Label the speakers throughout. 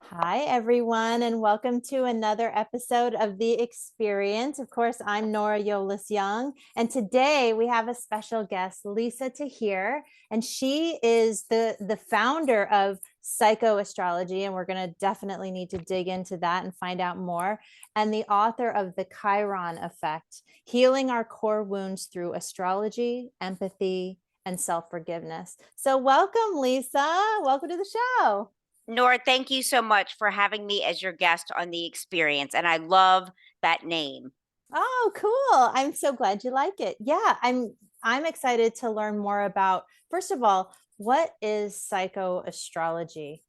Speaker 1: Hi, everyone, and welcome to another episode of The Experience. Of course, I'm Nora Yolis Young, and today we have a special guest, Lisa Tahir, and she is the founder of Psychoastrology, and we're going to definitely need to dig into that and find out more, and the author of The Chiron Effect, Healing Our Core Wounds Through Astrology, Empathy, and Self-Forgiveness. So welcome, Lisa. Welcome to the show.
Speaker 2: Nora, thank you so much for having me as your guest on The Experience. And I love that name.
Speaker 1: Oh, cool. I'm so glad you like it. Yeah, I'm excited to learn more about, first of all, what is psychoastrology?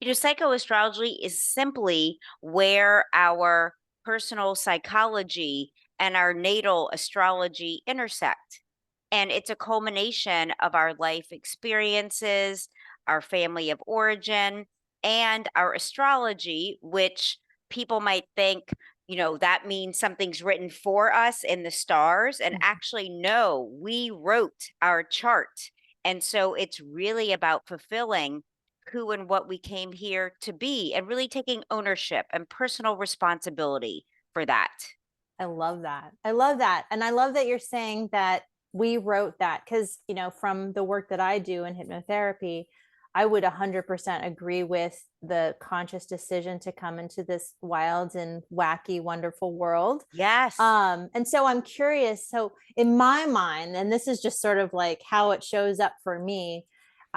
Speaker 2: Psychoastrology is simply where our personal psychology and our natal astrology intersect. And it's a culmination of our life experiences, our family of origin, and our astrology, which people might think, that means something's written for us in the stars. And actually, no, we wrote our chart. And so it's really about fulfilling who and what we came here to be and really taking ownership and personal responsibility for that.
Speaker 1: I love that. I love that. And I love that you're saying that we wrote that because, from the work that I do in hypnotherapy, I would 100% agree with the conscious decision to come into this wild and wacky, wonderful world.
Speaker 2: Yes.
Speaker 1: And so I'm curious. So, in my mind, and this is just sort of like how it shows up for me,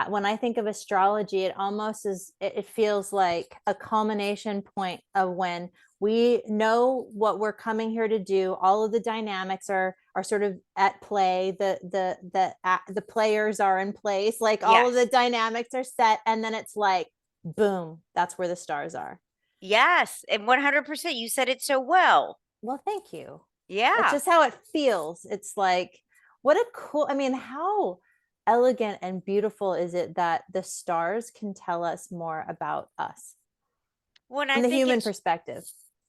Speaker 1: when I think of astrology, it almost is, it feels like a culmination point of when we know what we're coming here to do. All of the dynamics are sort of at play. The players are in place, like all of the
Speaker 2: Yes.
Speaker 1: dynamics are set, and then it's like boom, that's where the stars are.
Speaker 2: Yes. And 100%. You said it so well.
Speaker 1: Well, thank you. That's
Speaker 2: Yeah.
Speaker 1: just how it feels. It's like, what a cool, I mean, how elegant and beautiful is it that the stars can tell us more about us
Speaker 2: When I
Speaker 1: from the
Speaker 2: think
Speaker 1: human
Speaker 2: it's
Speaker 1: perspective?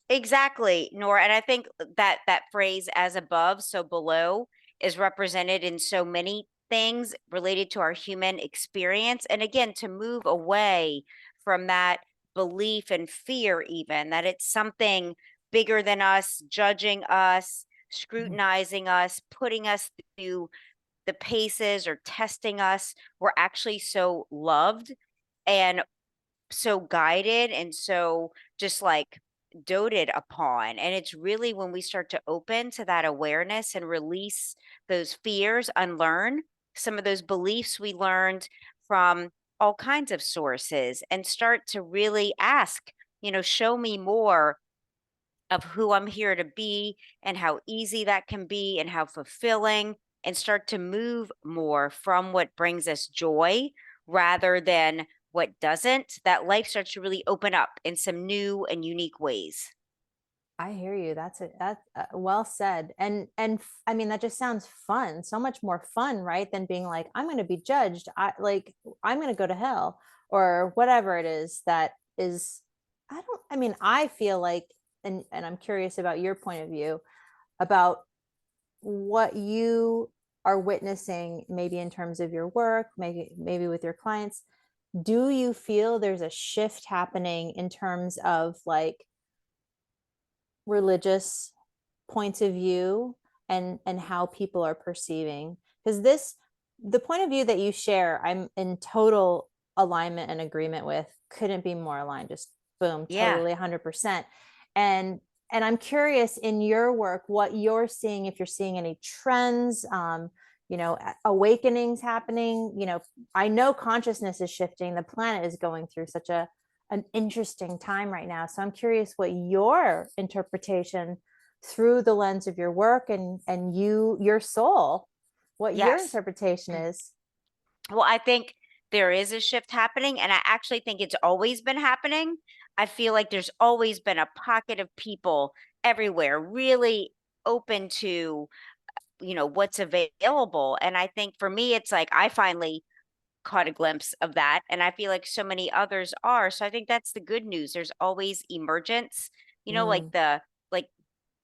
Speaker 2: exactly, Nora. And I think that phrase as above, so below is represented in so many things related to our human experience. And again, to move away from that belief and fear, even that it's something bigger than us, judging us, scrutinizing us, putting us through the paces or testing us. We're actually so loved and so guided and so just like doted upon. And it's really when we start to open to that awareness and release those fears, unlearn some of those beliefs we learned from all kinds of sources and start to really ask, show me more of who I'm here to be and how easy that can be and how fulfilling, and start to move more from what brings us joy rather than what doesn't. That life starts to really open up in some new and unique ways.
Speaker 1: I hear you. That's well said. I mean, that just sounds fun. So much more fun, right? Than being like, I'm going to be judged. I'm going to go to hell or whatever it is that is. I mean, I feel like, and I'm curious about your point of view about what you are witnessing, maybe in terms of your work, maybe with your clients. Do you feel there's a shift happening in terms of like religious points of view and how people are perceiving? Because this, the point of view that you share, I'm in total alignment and agreement with. Couldn't be more aligned. Just boom,
Speaker 2: Yeah.
Speaker 1: totally 100%. And I'm curious in your work what you're seeing, if you're seeing any trends, awakenings happening. I know consciousness is shifting. The planet is going through such an interesting time right now. So I'm curious what your interpretation through the lens of your work and your soul, what your
Speaker 2: Yes.
Speaker 1: interpretation is.
Speaker 2: Well, I think there is a shift happening, and I actually think it's always been happening. I feel like there's always been a pocket of people everywhere really open to what's available. And I think for me it's like I finally caught a glimpse of that, and I feel like so many others are. So I think that's the good news. There's always emergence, like
Speaker 1: Mm,
Speaker 2: the like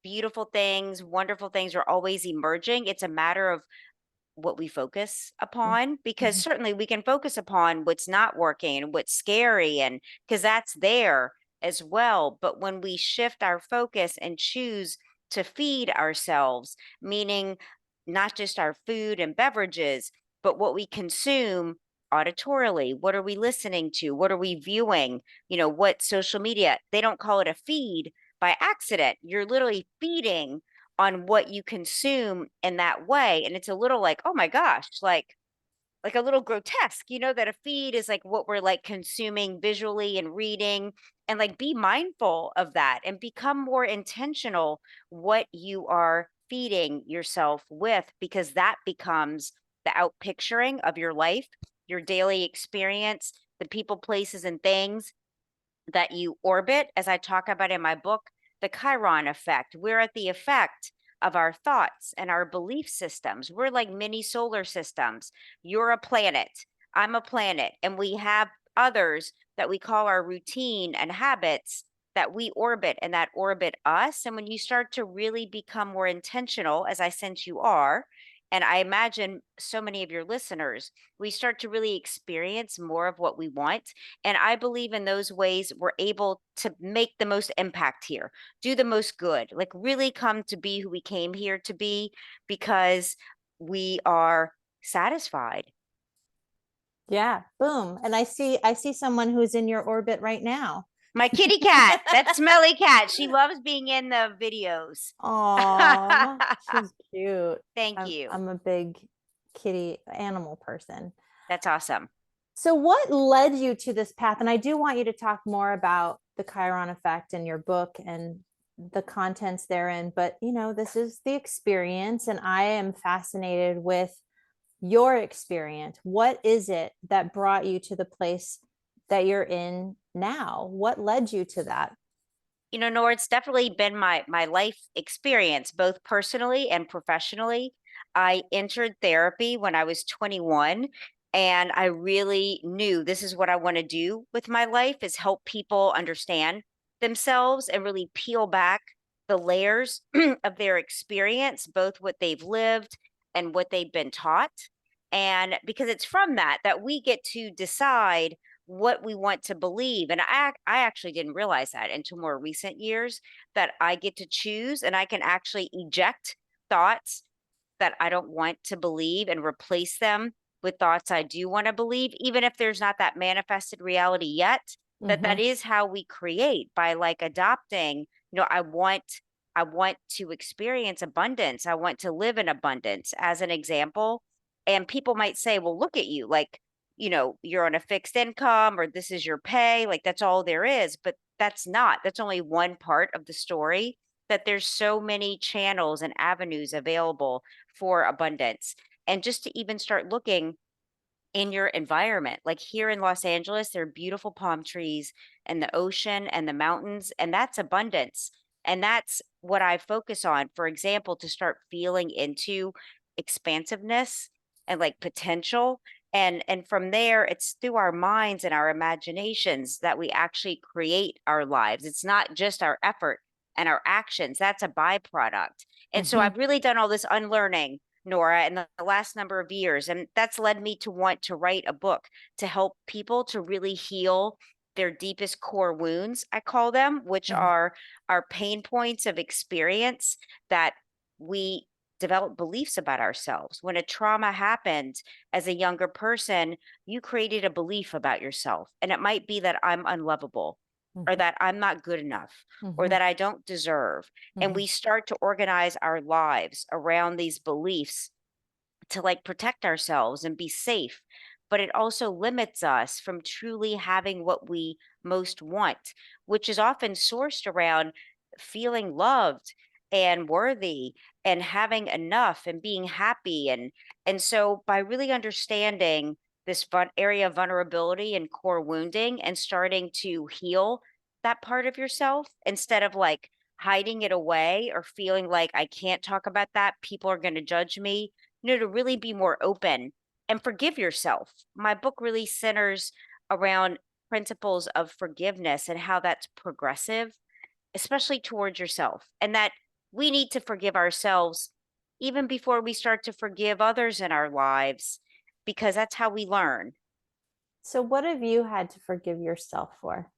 Speaker 2: beautiful things, wonderful things are always emerging. It's a matter of what we focus
Speaker 1: Mm,
Speaker 2: upon, because
Speaker 1: mhm.
Speaker 2: certainly we can focus upon what's not working and what's scary, and because that's there as well. But when we shift our focus and choose to feed ourselves, meaning not just our food and beverages, but what we consume auditorily, what are we listening to? What are we viewing? What social media? They don't call it a feed by accident. You're literally feeding on what you consume in that way. And it's a little like, oh my gosh, like a little grotesque, that a feed is like what we're like consuming visually and reading, and like be mindful of that and become more intentional what you are feeding yourself with, because that becomes the out picturing of your life, your daily experience, the people, places, and things that you orbit, as I talk about in my book, the Chiron effect. We're at the effect of our thoughts and our belief systems. We're like mini solar systems. You're a planet, I'm a planet, and we have others that we call our routine and habits that we orbit and that orbit us. And when you start to really become more intentional, as I sense you are, and I imagine so many of your listeners, we start to really experience more of what we want. And I believe in those ways we're able to make the most impact here, do the most good, like really come to be who we came here to be, because we are satisfied.
Speaker 1: Yeah, boom. And I see someone who's in your orbit right now.
Speaker 2: My kitty cat, that smelly cat, she loves being in the videos.
Speaker 1: Aw, she's cute.
Speaker 2: Thank
Speaker 1: I'm
Speaker 2: you.
Speaker 1: I'm a big kitty animal person.
Speaker 2: That's awesome.
Speaker 1: So what led you to this path? And I do want you to talk more about the Chiron effect in your book and the contents therein, but this is the experience, and I am fascinated with your experience. What is it that brought you to the place that you're in now? What led you to that?
Speaker 2: Nora, it's definitely been my life experience, both personally and professionally. I entered therapy when I was 21, and I really knew this is what I want to do with my life, is help people understand themselves and really peel back the layers of their experience, both what they've lived and what they've been taught. And because it's from that we get to decide what we want to believe. And I actually didn't realize that until more recent years, that I get to choose and I can actually eject thoughts that I don't want to believe and replace them with thoughts I do want to believe, even if there's not that manifested reality yet. That
Speaker 1: Mm-hmm.
Speaker 2: is how we create, by like adopting, I want to experience abundance. I want to live in abundance, as an example. And people might say, well, look at you, like, you're on a fixed income, or this is your pay, like that's all there is. But that's only one part of the story, that there's so many channels and avenues available for abundance. And just to even start looking in your environment, like here in Los Angeles, there are beautiful palm trees and the ocean and the mountains, and that's abundance. And that's what I focus on, for example, to start feeling into expansiveness and like potential. And from there, it's through our minds and our imaginations that we actually create our lives. It's not just our effort and our actions, that's a byproduct. And so
Speaker 1: Mm-hmm.
Speaker 2: I've really done all this unlearning, Nora, in the last number of years. And that's led me to want to write a book to help people to really heal their deepest core wounds, I call them, which
Speaker 1: Mm-hmm.
Speaker 2: are our pain points of experience that we develop beliefs about ourselves. When a trauma happened as a younger person, you created a belief about yourself. And it might be that I'm unlovable, or
Speaker 1: Mm-hmm.
Speaker 2: that I'm not good enough, or
Speaker 1: Mm-hmm.
Speaker 2: that I don't deserve. And
Speaker 1: Mm-hmm.
Speaker 2: we start to organize our lives around these beliefs to like protect ourselves and be safe. But it also limits us from truly having what we most want, which is often sourced around feeling loved and worthy and having enough and being happy. And so by really understanding this area of vulnerability and core wounding, and starting to heal that part of yourself, instead of like hiding it away or feeling like I can't talk about that, people are going to judge me, to really be more open and forgive yourself. My book really centers around principles of forgiveness and how that's progressive, especially towards yourself, and that we need to forgive ourselves even before we start to forgive others in our lives, because that's how we learn.
Speaker 1: So what have you had to forgive yourself for?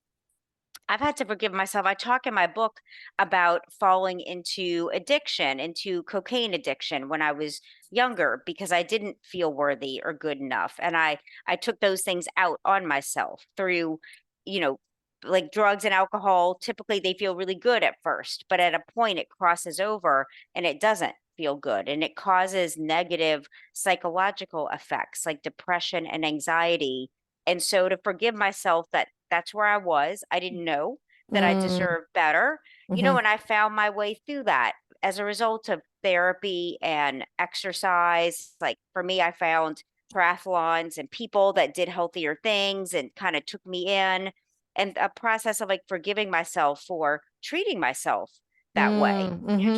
Speaker 2: I've had to forgive myself. I talk in my book about falling into addiction, into cocaine addiction when I was younger because I didn't feel worthy or good enough. And I took those things out on myself through, you know, like drugs and alcohol. Typically they feel really good at first, but at a point it crosses over and it doesn't feel good, and it causes negative psychological effects like depression and anxiety. And so to forgive myself that that's where I was, I didn't know that I
Speaker 1: Mm,
Speaker 2: deserved better,
Speaker 1: hmm
Speaker 2: and I found my way through that as a result of therapy and exercise. Like for me, I found triathlons and people that did healthier things and kind of took me in, and a process of like forgiving myself for treating myself that way,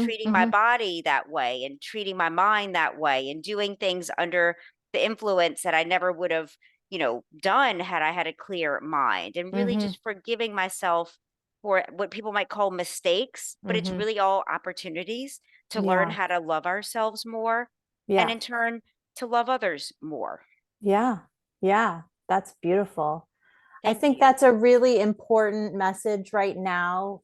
Speaker 2: treating my
Speaker 1: hmm
Speaker 2: body that way and treating my mind that way and doing things under the influence that I never would have, done had I had a clear mind, and really
Speaker 1: hmm
Speaker 2: just forgiving myself for what people might call mistakes, but it's
Speaker 1: hmm
Speaker 2: really all opportunities to learn
Speaker 1: Yeah.
Speaker 2: how to love ourselves more and
Speaker 1: Yeah.
Speaker 2: in turn to love others more.
Speaker 1: Yeah. Yeah. That's beautiful. I
Speaker 2: Thank
Speaker 1: think
Speaker 2: you.
Speaker 1: that's a really important message right now.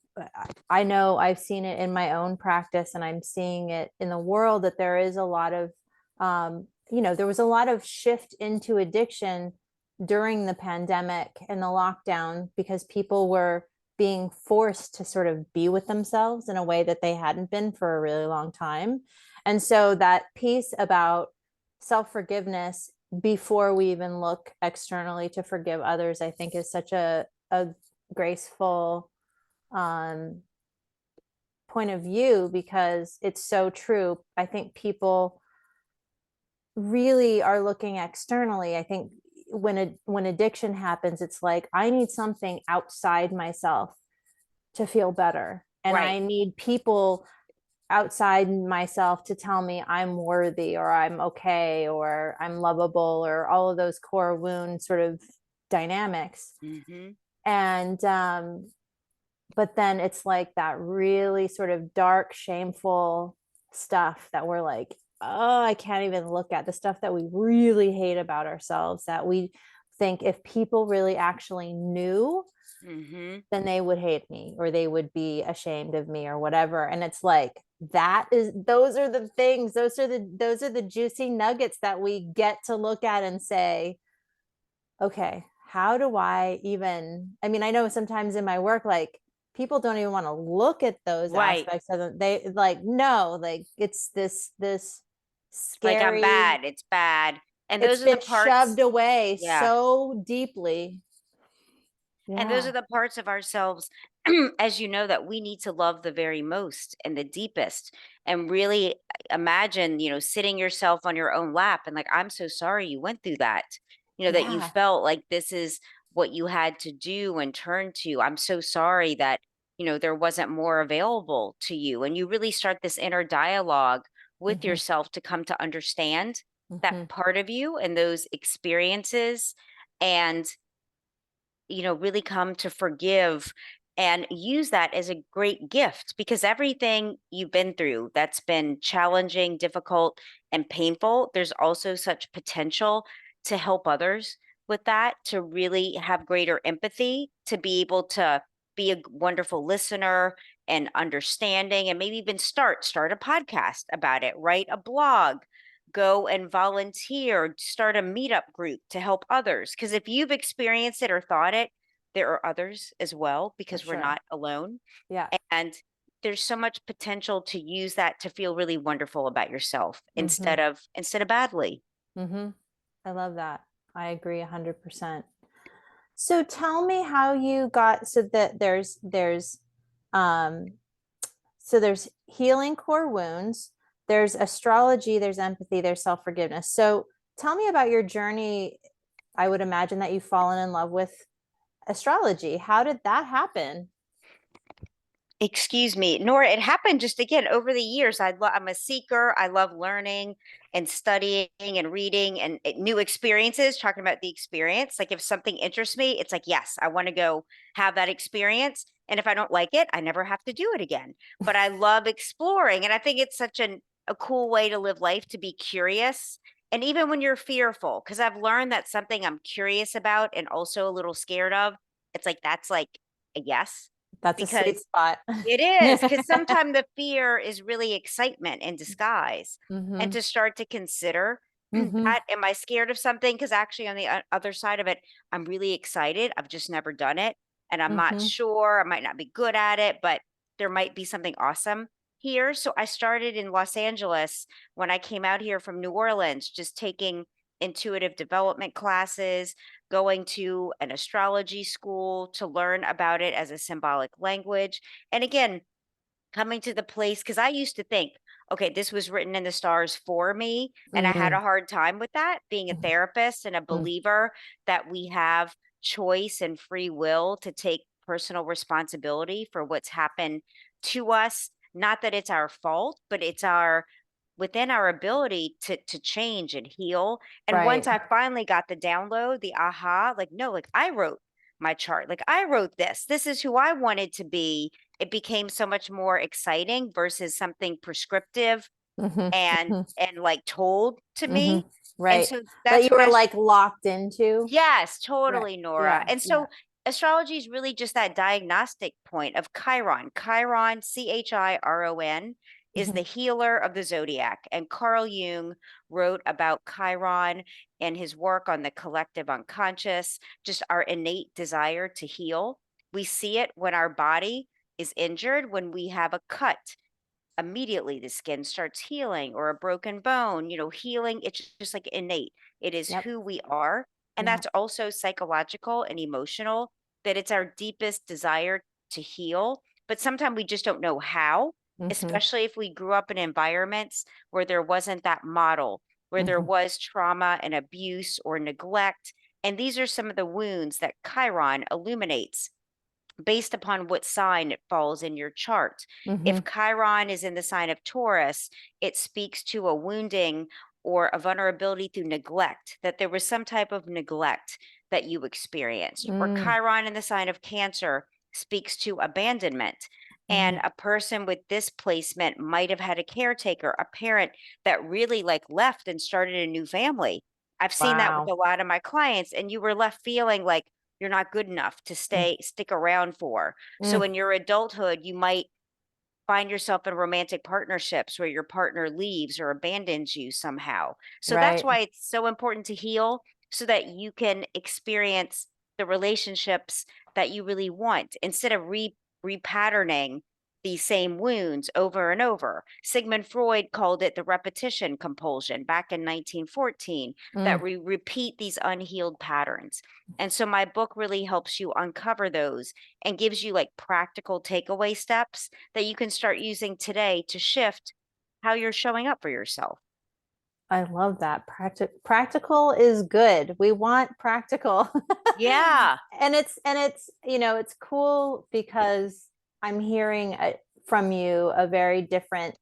Speaker 1: I know I've seen it in my own practice and I'm seeing it in the world that there is a lot of, there was a lot of shift into addiction during the pandemic and the lockdown because people were being forced to sort of be with themselves in a way that they hadn't been for a really long time. And so that piece about self forgiveness before we even look externally to forgive others, I think is such a graceful um, point of view because it's so true. I think people really are looking externally. I think when addiction happens, it's like I need something outside myself to feel better. And
Speaker 2: Right.
Speaker 1: I need people outside myself to tell me I'm worthy or I'm okay or I'm lovable or all of those core wound sort of dynamics.
Speaker 2: Hmm.
Speaker 1: And but then it's like that really sort of dark, shameful stuff that we're like, oh, I can't even look at the stuff that we really hate about ourselves that we think if people really actually knew,
Speaker 2: Hmm.
Speaker 1: then they would hate me or they would be ashamed of me or whatever. And it's like those are the things, those are the juicy nuggets that we get to look at and say, okay, how do I even, I mean, I know sometimes in my work, like people don't even want to look at those
Speaker 2: Right.
Speaker 1: aspects of them. They like, no, like it's this
Speaker 2: Like I'm
Speaker 1: scary,
Speaker 2: bad. It's bad. And
Speaker 1: it's
Speaker 2: those are the
Speaker 1: been
Speaker 2: parts.
Speaker 1: shoved away
Speaker 2: Yeah.
Speaker 1: so deeply.
Speaker 2: And those
Speaker 1: Yeah.
Speaker 2: are the parts of ourselves, as you know, that we need to love the very most and the deepest. And really imagine, sitting yourself on your own lap and like, I'm so sorry you went through that, that you
Speaker 1: Yeah.
Speaker 2: felt like this is what you had to do and turn to. I'm so sorry that, there wasn't more available to you. And you really start this inner dialogue with
Speaker 1: hmm
Speaker 2: yourself to come to understand that
Speaker 1: hmm
Speaker 2: part of you and those experiences. And really come to forgive and use that as a great gift, because everything you've been through that's been challenging, difficult, and painful, there's also such potential to help others with that, to really have greater empathy, to be able to be a wonderful listener and understanding, and maybe even start a podcast about it, write a blog, go and volunteer, start a meetup group to help others. Because if you've experienced it or thought it, there are others as well,
Speaker 1: For
Speaker 2: because we're
Speaker 1: sure.
Speaker 2: not alone.
Speaker 1: Yeah.
Speaker 2: And there's so much potential to use that to feel really wonderful about yourself
Speaker 1: hmm
Speaker 2: instead of badly.
Speaker 1: hmm I love that. I agree 100%. So tell me how you got so that um there's healing core wounds, there's astrology, there's empathy, there's self-forgiveness. So tell me about your journey. I would imagine that you've fallen in love with astrology. How did that happen?
Speaker 2: Excuse me, Nora, it happened just again over the years. I'm a seeker. I love learning and studying and reading and new experiences, talking about the experience. Like if something interests me, it's like, yes, I want to go have that experience. And if I don't like it, I never have to do it again. But I love exploring. And I think it's such an a cool way to live life, to be curious. And even when you're fearful, because I've learned that something I'm curious about and also a little scared of, it's like that's like a yes,
Speaker 1: That's a sweet
Speaker 2: because
Speaker 1: spot.
Speaker 2: it is, because sometimes the fear is really excitement in disguise. And
Speaker 1: Mm-hmm.
Speaker 2: to start to consider
Speaker 1: Mm-hmm.
Speaker 2: that, am I scared of something? Because actually, on the other side of it, I'm really excited. I've just never done it. And I'm not
Speaker 1: Mm-hmm.
Speaker 2: sure. I might not be good at it, but there might be something awesome here. So I started in Los Angeles when I came out here from New Orleans, just taking intuitive development classes, going to an astrology school to learn about it as a symbolic language. And again, coming to the place, because I used to think, okay, this was written in the stars for me. And I had
Speaker 1: Mm-hmm.
Speaker 2: a hard time with that, being a therapist and a believer that we have choice and free will to take personal responsibility for what's happened to us. Not that it's our fault, but it's our within our ability to change and heal. And once
Speaker 1: Right.
Speaker 2: I finally got the download, the aha, like, no, like I wrote my chart, like I wrote this. This is who I wanted to be. It became so much more exciting versus something prescriptive
Speaker 1: Mm-hmm.
Speaker 2: and like told to
Speaker 1: Mm-hmm.
Speaker 2: me. And
Speaker 1: Right.
Speaker 2: so
Speaker 1: That
Speaker 2: that's
Speaker 1: you
Speaker 2: when
Speaker 1: were like locked into.
Speaker 2: yes,
Speaker 1: Right.
Speaker 2: totally, Nora.
Speaker 1: Yeah.
Speaker 2: And
Speaker 1: Yeah.
Speaker 2: so astrology is really just that diagnostic point of Chiron. Chiron, Chiron, is
Speaker 1: Mm-hmm.
Speaker 2: the healer of the zodiac. And Carl Jung wrote about Chiron and his work on the collective unconscious, just our innate desire to heal. We see it when our body is injured, when we have a cut. Immediately the skin starts healing, or a broken bone, healing. It's just like innate. It is
Speaker 1: Yep.
Speaker 2: who we are. And
Speaker 1: Yeah.
Speaker 2: that's also psychological and emotional, that it's our deepest desire to heal. But sometimes we just don't know how,
Speaker 1: Mm-hmm.
Speaker 2: especially if we grew up in environments where there wasn't that model, where there
Speaker 1: Mm-hmm.
Speaker 2: was trauma and abuse or neglect. And these are some of the wounds that Chiron illuminates based upon what sign it falls in your chart.
Speaker 1: Mm-hmm.
Speaker 2: If Chiron is in the sign of Taurus, it speaks to a wounding or a vulnerability through neglect, that there was some type of neglect that you experienced. Or
Speaker 1: Mm-hmm.
Speaker 2: Chiron in the sign of Cancer speaks to abandonment.
Speaker 1: Mm-hmm.
Speaker 2: And a person with this placement might have had a caretaker, a parent that really like left and started a new family. I've seen that with
Speaker 1: Wow.
Speaker 2: a lot of my clients, and you were left feeling like you're not good enough to stick around for. So
Speaker 1: Mm-hmm.
Speaker 2: in your adulthood, you might find yourself in romantic partnerships where your partner leaves or abandons you somehow. So that's
Speaker 1: Right.
Speaker 2: why it's so important to heal, so that you can experience the relationships that you really want instead of repatterning these same wounds over and over. Sigmund Freud called it the repetition compulsion back in 1914, that
Speaker 1: Mm.
Speaker 2: we repeat these unhealed patterns. And so my book really helps you uncover those and gives you like practical takeaway steps that you can start using today to shift how you're showing up for yourself.
Speaker 1: I love that. Practical is good. We want practical.
Speaker 2: Yeah.
Speaker 1: And it's it's cool because I'm hearing from you a very different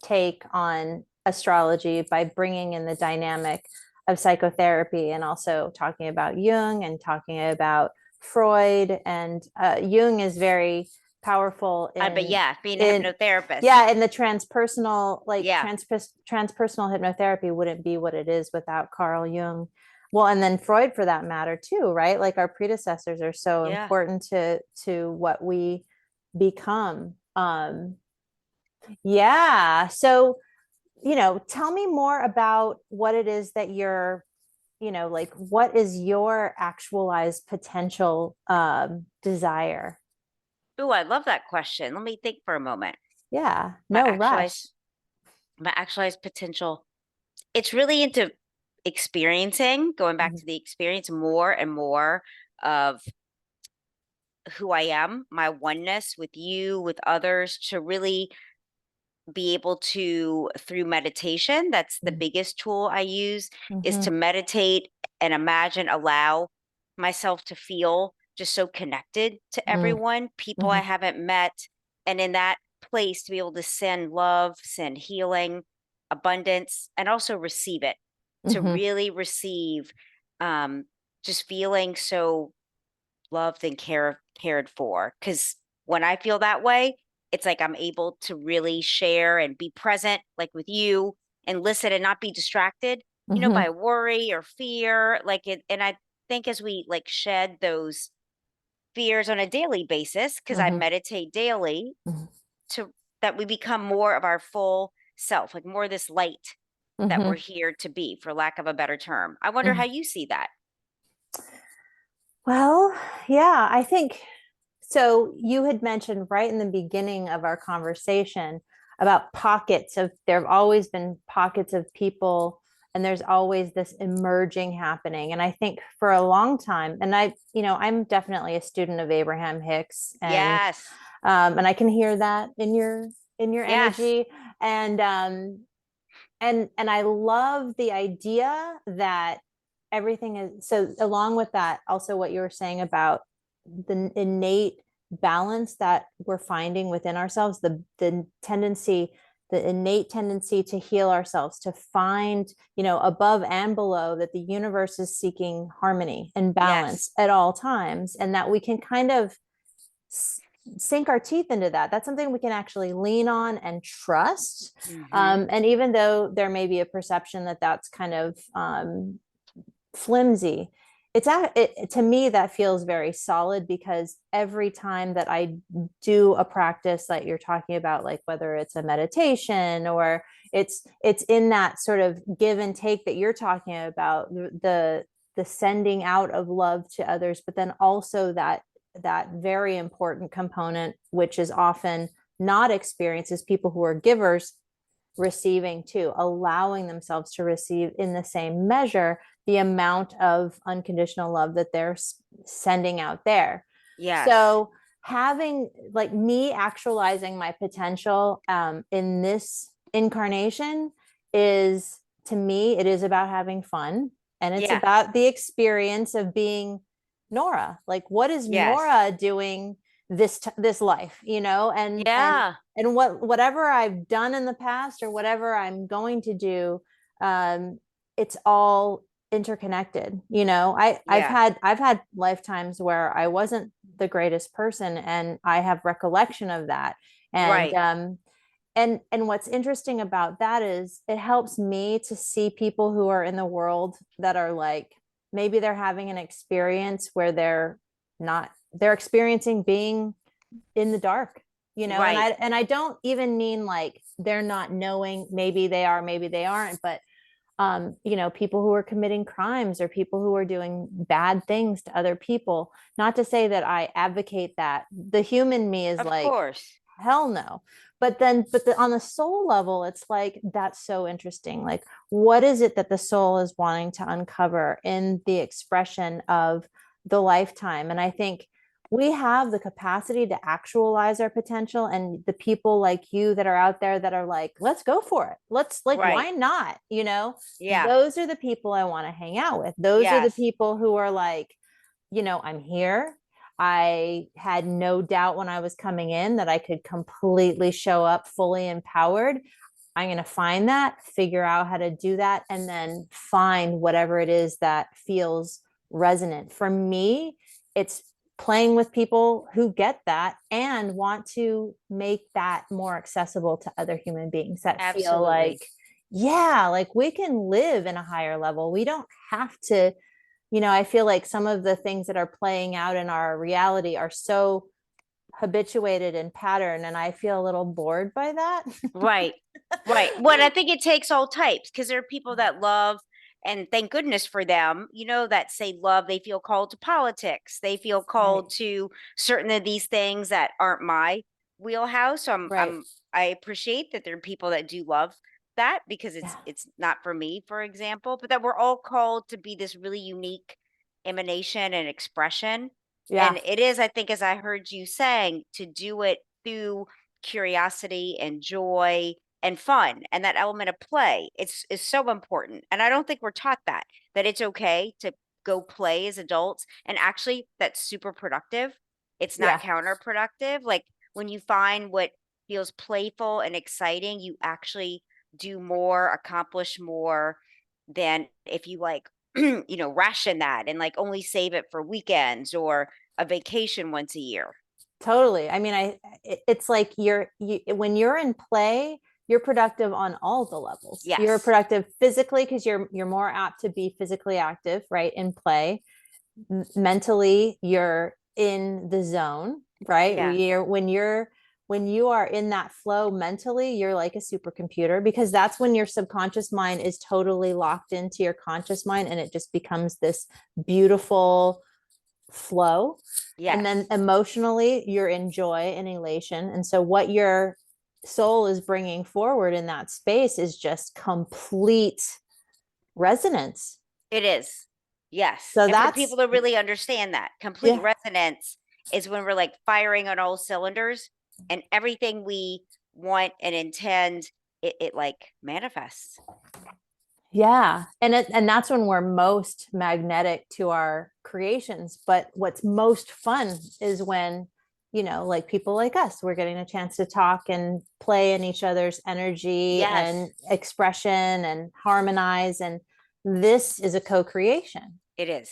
Speaker 1: take on astrology by bringing in the dynamic of psychotherapy and also talking about Jung and talking about Freud. And Jung is very powerful
Speaker 2: But
Speaker 1: in
Speaker 2: yeah, being a
Speaker 1: in
Speaker 2: hypnotherapist.
Speaker 1: yeah, in the transpersonal, like
Speaker 2: Yeah.
Speaker 1: transpersonal hypnotherapy wouldn't be what it is without Carl Jung. Well, and then Freud for that matter too, right? Like our predecessors are so
Speaker 2: Yeah.
Speaker 1: important to what we become. Yeah. So, tell me more about what it is that you're, like what is your actualized potential desire?
Speaker 2: Ooh, I love that question. Let me think for a moment.
Speaker 1: Yeah,
Speaker 2: My
Speaker 1: no rush.
Speaker 2: actualized my actualized potential. It's really into experiencing, going back
Speaker 1: Mhm.
Speaker 2: to the experience more and more of who I am, my oneness with you, with others, to really be able to, through meditation, that's the biggest tool I use, is
Speaker 1: Mm-hmm.
Speaker 2: to meditate and imagine, allow myself to feel just so connected to everyone, people I
Speaker 1: Mm-hmm.
Speaker 2: haven't met. And in that place, to be able to send love, send healing, abundance, and also receive it, to
Speaker 1: Mm-hmm.
Speaker 2: really receive, um, just feeling so loved and cared for. Because when I feel that way, it's like I'm able to really share and be present, like with you, and listen and not be distracted,
Speaker 1: Hmm.
Speaker 2: by worry or fear. Like it, and I think as we like shed those fears on a daily basis, because I
Speaker 1: Hmm.
Speaker 2: meditate daily, to that we become more of our full self, like more this light that we're
Speaker 1: Hmm.
Speaker 2: here to be, for lack of a better term. I wonder how
Speaker 1: Hmm.
Speaker 2: you see that.
Speaker 1: Well, yeah, I think so. You had mentioned right in the beginning of our conversation about pockets of, there have always been pockets of people, and there's always this emerging happening. And I think for a long time, and I'm definitely a student of Abraham Hicks,
Speaker 2: Yes.
Speaker 1: and I can hear that in your
Speaker 2: Yes.
Speaker 1: energy. And I love the idea that everything is so, along with that, also what you were saying about the innate balance that we're finding within ourselves, the innate tendency to heal ourselves, to find, above and below, that the universe is seeking harmony and balance
Speaker 2: Yes.
Speaker 1: at all times, and that we can kind of sink our teeth into that. That's something we can actually lean on and trust.
Speaker 2: Hmm.
Speaker 1: And even though there may be a perception that that's kind of flimsy, to me that feels very solid, because every time that I do a practice that you're talking about, like whether it's a meditation or it's in that sort of give and take that you're talking about, the sending out of love to others, but then also that very important component, which is often not experienced, is people who are givers receiving too, allowing themselves to receive in the same measure the amount of unconditional love that they're sending out there.
Speaker 2: Yes.
Speaker 1: So having, like, me actualizing my potential in this incarnation is, to me, it is about having fun, and it's
Speaker 2: Yeah.
Speaker 1: about the experience of being Nora. Like, what is
Speaker 2: Yes.
Speaker 1: Nora doing this life,
Speaker 2: Yeah.
Speaker 1: and whatever I've done in the past or whatever I'm going to do, it's all interconnected.
Speaker 2: Yeah.
Speaker 1: I've had lifetimes where I wasn't the greatest person, and I have recollection of that. And
Speaker 2: Right.
Speaker 1: what's interesting about that is it helps me to see people who are in the world that are like, maybe they're having an experience where they're experiencing being in the dark, and
Speaker 2: Right.
Speaker 1: I don't even mean like they're not knowing, maybe they are, maybe they aren't, but people who are committing crimes, or people who are doing bad things to other people. Not to say that I advocate that. The human me is
Speaker 2: Of
Speaker 1: like,
Speaker 2: course.
Speaker 1: hell no. On the soul level, it's like, that's so interesting. Like, what is it that the soul is wanting to uncover in the expression of the lifetime? And I think we have the capacity to actualize our potential, and the people like you that are out there that are like, let's go for it, let's, like,
Speaker 2: Right.
Speaker 1: why not,
Speaker 2: Yeah.
Speaker 1: those are the people I want to hang out with. Those are the
Speaker 2: Yes.
Speaker 1: people who are like, I'm here. I had no doubt when I was coming in that I could completely show up fully empowered. I'm going to find that, figure out how to do that, and then find whatever it is that feels resonant. For me, it's playing with people who get that and want to make that more accessible to other human beings that feel
Speaker 2: Absolutely.
Speaker 1: like, yeah, like we can live in a higher level. We don't have to, I feel like some of the things that are playing out in our reality are so habituated and pattern, and I feel a little bored by that.
Speaker 2: Right. Right. Well, and I think it takes all types, because there are people that love, and thank goodness for them, that say love, they feel called to politics. They feel
Speaker 1: Right.
Speaker 2: called to certain of these things that aren't my wheelhouse. So
Speaker 1: Right.
Speaker 2: I appreciate that there are people that do love that, because
Speaker 1: Yeah.
Speaker 2: it's not for me, for example, but that we're all called to be this really unique emanation and expression.
Speaker 1: Yeah.
Speaker 2: And it is, I think, as I heard you saying, to do it through curiosity and joy and fun, and that element of play, it's is so important. And I don't think we're taught that it's okay to go play as adults, and actually that's super productive. It's not
Speaker 1: Yeah.
Speaker 2: counterproductive. Like, when you find what feels playful and exciting, you actually do more, accomplish more than if you like ration that and like only save it for weekends or a vacation once a year.
Speaker 1: Totally. I mean, it's like when you're in play, you're productive on all the levels. You're
Speaker 2: Yes.
Speaker 1: productive physically because you're more apt to be physically active, right? In play. Mentally, you're in the zone, right?
Speaker 2: Yeah.
Speaker 1: When you are in that flow mentally, you're like a supercomputer, because that's when your subconscious mind is totally locked into your conscious mind, and it just becomes this beautiful flow. And then
Speaker 2: Yes.
Speaker 1: emotionally, you're in joy and elation. And so what your soul is bringing forward in that space is just complete resonance.
Speaker 2: It is. Yes.
Speaker 1: So
Speaker 2: And for
Speaker 1: that's,
Speaker 2: people to really understand that complete
Speaker 1: yeah,
Speaker 2: resonance is when we're like firing on all cylinders and everything we want and intend, it like manifests.
Speaker 1: yeah. And that's when we're most magnetic to our creations. But what's most fun is when, like people like us, we're getting a chance to talk and play in each other's energy and
Speaker 2: Yes,
Speaker 1: expression and harmonize. And this is a co-creation.
Speaker 2: it is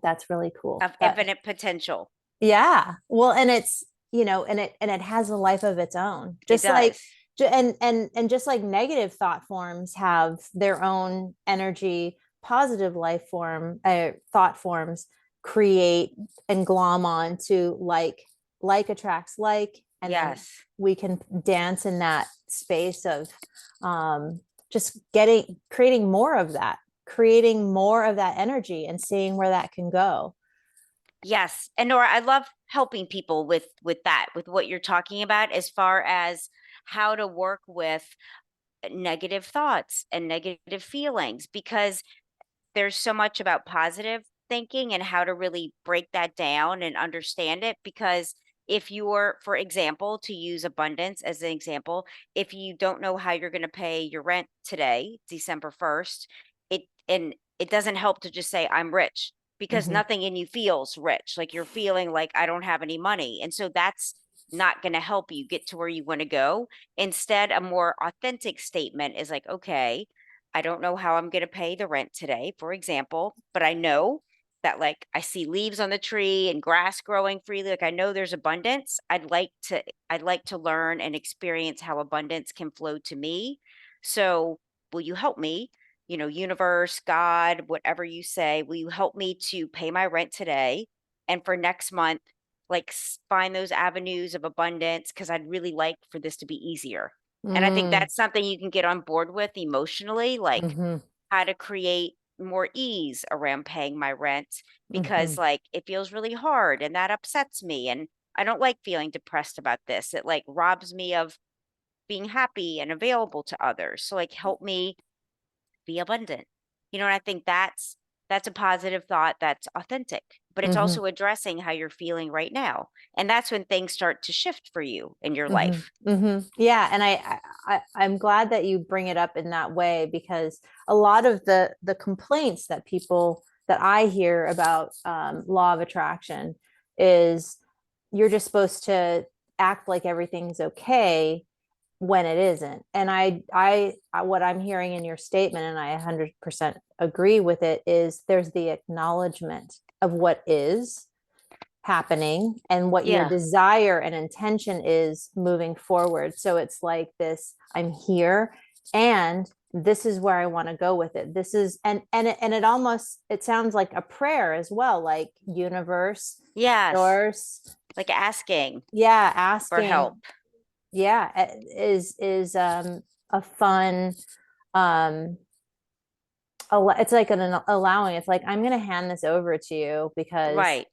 Speaker 1: That's really cool.
Speaker 2: of infinite potential.
Speaker 1: Yeah. Well, and it's, and it has a life of its own.
Speaker 2: It
Speaker 1: Just like,
Speaker 2: does.
Speaker 1: and just like negative thought forms have their own energy, positive thought forms create and glom on to like attracts like, and then
Speaker 2: Yes.
Speaker 1: we can dance in that space of just creating more of that energy and seeing where that can go.
Speaker 2: Yes. And Nora, I love helping people with that, with what you're talking about as far as how to work with negative thoughts and negative feelings, because there's so much about positive thinking and how to really break that down and understand it. Because if you're, for example, to use abundance as an example, if you don't know how you're going to pay your rent today, December 1st, it doesn't help to just say I'm rich, because
Speaker 1: Mhm.
Speaker 2: nothing in you feels rich. Like you're feeling like I don't have any money. And so that's not going to help you get to where you want to go. Instead, a more authentic statement is like, okay, I don't know how I'm going to pay the rent today, for example, but I know that like I see leaves on the tree and grass growing freely. Like I know there's abundance. I'd like to learn and experience how abundance can flow to me. So, will you help me? Universe, God, whatever you say, will you help me to pay my rent today? And for next month, like find those avenues of abundance, because I'd really like for this to be easier. And I think
Speaker 1: Mm,
Speaker 2: that's something you can get on board with emotionally, like
Speaker 1: mhm,
Speaker 2: how to create more ease around paying my rent, because
Speaker 1: mhm,
Speaker 2: like it feels really hard and that upsets me. And I don't like feeling depressed about this. It like robs me of being happy and available to others. So like help me be abundant. And I think that's a positive thought that's authentic, but it's
Speaker 1: mhm,
Speaker 2: also addressing how you're feeling right now. And that's when things start to shift for you in your
Speaker 1: mhm,
Speaker 2: life.
Speaker 1: mhm. Yeah, and I'm glad that you bring it up in that way, because a lot of the complaints that I hear about law of attraction is you're just supposed to act like everything's okay when it isn't. And what I'm hearing in your statement, and I 100% agree with it, is there's the acknowledgement of what is happening and what your
Speaker 2: Yeah.
Speaker 1: desire and intention is moving forward. So it's like this, I'm here, and this is where I want to go with it. This is, and it almost, it sounds like a prayer as well, like universe,
Speaker 2: Yes.
Speaker 1: source.
Speaker 2: Like asking
Speaker 1: Yeah,
Speaker 2: for
Speaker 1: asking.
Speaker 2: help.
Speaker 1: Yeah, is a fun, um it's like an allowing. It's like, I'm going to hand this over to you, because
Speaker 2: Right.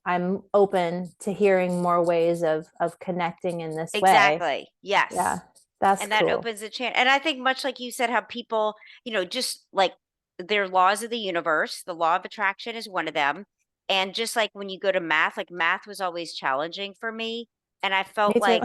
Speaker 1: I'm open to hearing more ways of connecting in this way.
Speaker 2: Exactly.
Speaker 1: Yeah,
Speaker 2: Yes.
Speaker 1: that's
Speaker 2: And that
Speaker 1: cool.
Speaker 2: opens a chance. And I think much like you said, how people, just like their laws of the universe, the law of attraction is one of them. And just like when you go to math, like math was always challenging for me. And I felt
Speaker 1: Me too.
Speaker 2: like,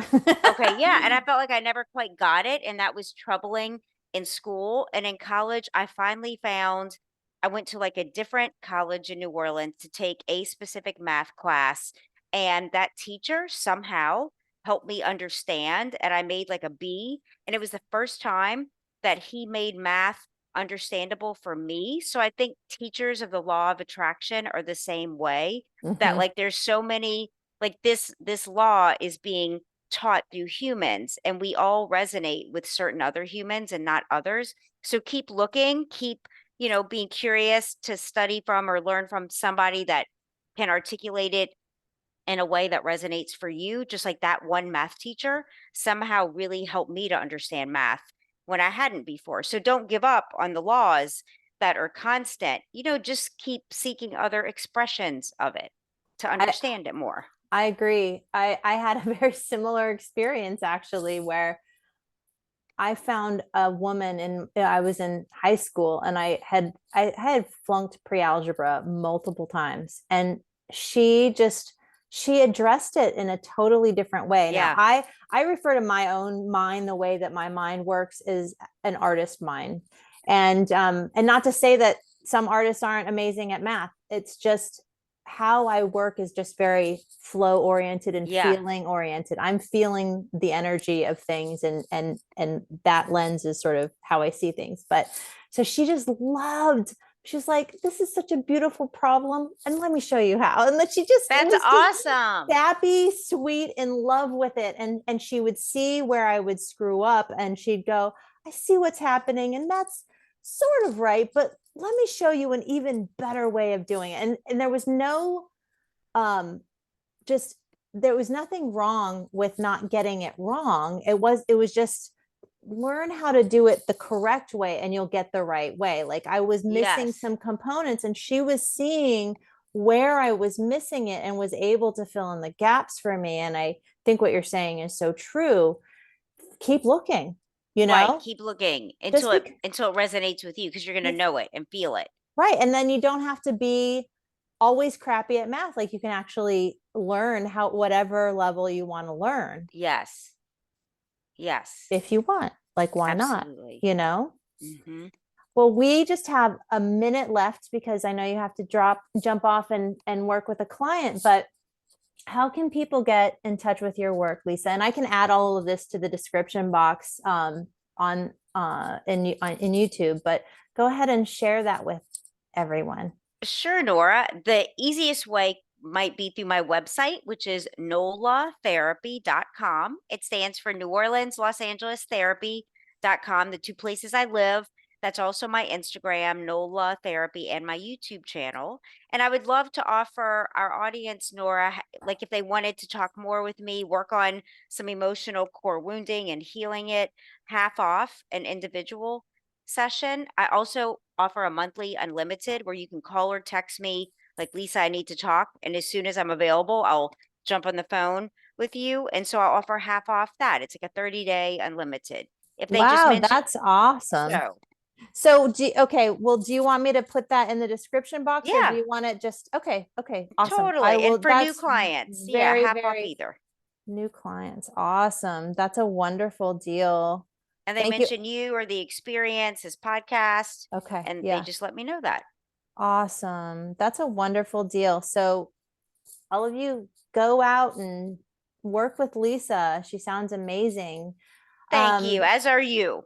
Speaker 2: okay, yeah. And I felt like I never quite got it. And that was troubling in school. And in college, I finally found I went to like a different college in New Orleans to take a specific math class. And that teacher somehow helped me understand, and I made like a B, and it was the first time that he made math understandable for me. So I think teachers of the law of attraction are the same way, that
Speaker 1: Hmm.
Speaker 2: like there's so many, like this law is being taught through humans, and we all resonate with certain other humans and not others. So keep looking, keep, being curious to study from or learn from somebody that can articulate it in a way that resonates for you. Just like that one math teacher somehow really helped me to understand math when I hadn't before. So don't give up on the laws that are constant. Just keep seeking other expressions of it to
Speaker 1: I
Speaker 2: understand it more.
Speaker 1: I agree. I had a very similar experience actually where I found a woman I was in high school and I had flunked pre-algebra multiple times, and she just she addressed it in a totally different way. Now
Speaker 2: Yeah.
Speaker 1: I refer to my own mind, the way that my mind works is an artist mind. And not to say that some artists aren't amazing at math. It's just how I work is just very flow oriented and
Speaker 2: Yeah.
Speaker 1: feeling oriented. I'm feeling the energy of things, and that lens is sort of how I see things. But so she just loved, she's like, this is such a beautiful problem, and let me show you how. And that she just, it
Speaker 2: That's
Speaker 1: was just
Speaker 2: awesome.
Speaker 1: sappy, sweet, in love with it. And she would see where I would screw up, and she'd go, I see what's happening, and that's sort of right, but let me show you an even better way of doing it. And there was no um just there was nothing wrong with not getting it wrong. It was just learn how to do it the correct way and you'll get the right way. Like I was missing
Speaker 2: Yes.
Speaker 1: some components, and she was seeing where I was missing it and was able to fill in the gaps for me. And I think what you're saying is so true. Keep looking, you
Speaker 2: Right.
Speaker 1: know,
Speaker 2: Keep looking
Speaker 1: just
Speaker 2: until it
Speaker 1: be
Speaker 2: until it resonates with you, because you're gonna know it and feel it.
Speaker 1: right. And then you don't have to be always crappy at math. Like you can actually learn how whatever level you want to learn
Speaker 2: Yes. Yes.
Speaker 1: if you want. Like why not?
Speaker 2: Absolutely.
Speaker 1: You know?
Speaker 2: Hmm.
Speaker 1: Well, we just have a minute left because I know you have to jump off and work with a client, but how can people get in touch with your work, Lisa? And I can add all of this to the description box on in YouTube, but go ahead and share that with everyone.
Speaker 2: Sure, Nora. The easiest way might be through my website, which is nolatherapy.com. It stands for New Orleans, Los Angeles Therapy.com, the two places I live. That's also my Instagram, NOLA Therapy, and my YouTube channel. And I would love to offer our audience, Nora, like if they wanted to talk more with me, work on some emotional core wounding and healing it, half off an individual session. I also offer a monthly unlimited where you can call or text me, like, Lisa, I need to talk. And as soon as I'm available, I'll jump on the phone with you. And so I'll offer half off that. It's like a 30-day unlimited. If they just
Speaker 1: Wow,
Speaker 2: mention
Speaker 1: that's awesome.
Speaker 2: so,
Speaker 1: So okay, well, do you want me to put that in the description box, or do
Speaker 2: yeah,
Speaker 1: you want it just okay, awesome. I
Speaker 2: totally. And
Speaker 1: will,
Speaker 2: for new
Speaker 1: that's
Speaker 2: clients, yeah,
Speaker 1: very,
Speaker 2: half off
Speaker 1: very
Speaker 2: either.
Speaker 1: new clients. Awesome. That's a wonderful deal.
Speaker 2: And they
Speaker 1: Thank you.
Speaker 2: mention you or the experience, his podcast,
Speaker 1: Okay,
Speaker 2: and they
Speaker 1: yeah.
Speaker 2: just let me know that.
Speaker 1: Awesome. That's a wonderful deal. So all of you go out and work with Lisa. She sounds amazing.
Speaker 2: Thank you, as are you.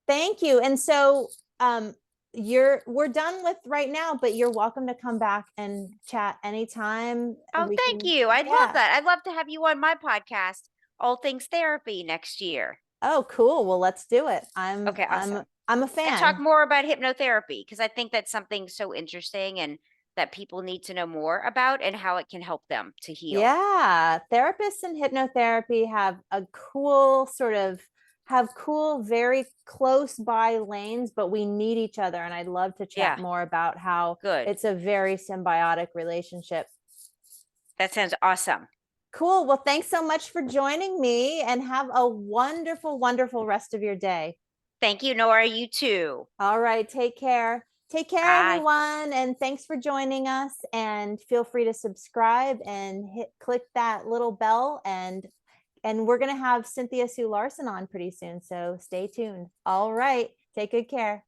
Speaker 1: Thank you. And so we're done with right now, but you're welcome to come back and chat anytime.
Speaker 2: Oh,
Speaker 1: We
Speaker 2: thank
Speaker 1: can,
Speaker 2: you. I'd love
Speaker 1: yeah.
Speaker 2: that. I'd love to have you on my podcast, All Things Therapy, next year.
Speaker 1: Oh, cool. Well, let's do it. I'm
Speaker 2: Okay,
Speaker 1: I'm
Speaker 2: awesome.
Speaker 1: I'm a
Speaker 2: And talk
Speaker 1: fan.
Speaker 2: more about hypnotherapy, because I think that's something so interesting and that people need to know more about and how it can help them to heal.
Speaker 1: Yeah, therapists and hypnotherapy have cool, very close by lanes, but we need each other. And I'd love to chat
Speaker 2: Yeah,
Speaker 1: more about how
Speaker 2: good.
Speaker 1: it's a very symbiotic relationship.
Speaker 2: That sounds awesome.
Speaker 1: Cool. Well, thanks so much for joining me, and have a wonderful, wonderful rest of your day.
Speaker 2: Thank you, Nora. You too.
Speaker 1: All right. Take care. Take care,
Speaker 2: Bye.
Speaker 1: everyone. And thanks for joining us. And feel free to subscribe and click that little bell. And we're going to have Cynthia Sue Larson on pretty soon. So stay tuned. All right. Take good care.